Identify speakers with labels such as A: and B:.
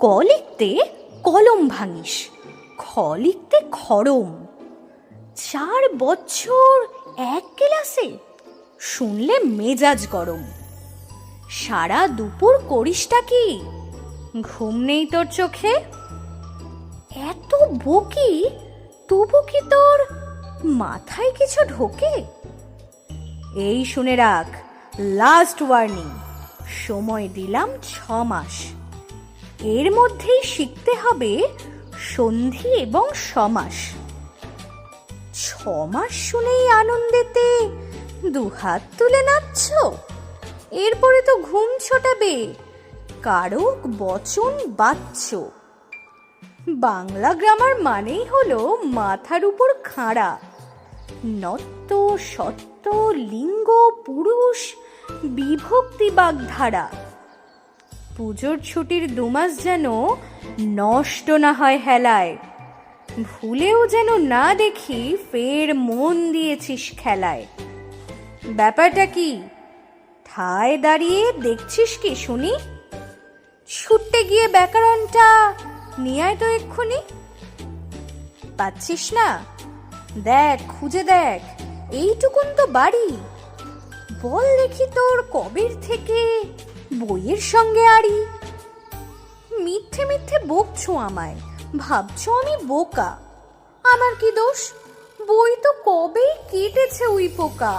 A: ক লিখতে কলম ভাঙিস, খ লিখতে খড়ম। 4 বছর এক ক্লাসে, শুনলে মেজাজ গরম। সারা দুপুর করিসটা কি, ঘুম নেই তোর চোখে? এত বকি তবু কি তোর মাথায় কিছু ঢোকে? এই শুনে রাখ, লাস্ট ওয়ার্নিং, সময় দিলাম 6 মাস। এর মধ্যেই শিখতে হবে সন্ধি এবং সমাস। 6 মাস শুনেই আনন্দেতে দুহাত তুলে নাচছ, এরপরে তো ঘুম ছোটাবে, কারক বচন বাচ্চ। বাংলা গ্রামার মানেই হলো মাথার উপর খাড়া, নত্ব সত্য লিঙ্গ পুরুষ বিভক্তি বাগধারা। পুজোর ছুটির 2 মাস যেন নষ্ট না হয় হেলায়, ভুলেও যেন না দেখি ফের মন দিয়েছিস খেলায়। ব্যাপারটা কি, ঠায় দাঁড়িয়ে দেখছিস কি শুনি? ছুটতে গিয়ে ব্যাকরণটা নিয়ে আয় তো এক্ষুনি। পাচ্ছিস না? দেখ, খুঁজে দেখ, এইটুকুন তো বাড়ি। বল দেখি তোর কবের থেকে বইয়ের সঙ্গে আড়ি। মিথ্যে মিথ্যে বকছো আমায়, ভাবছো আমি বোকা। আমার কি দোষ, বই তো কবেই কেটেছে উই পোকা।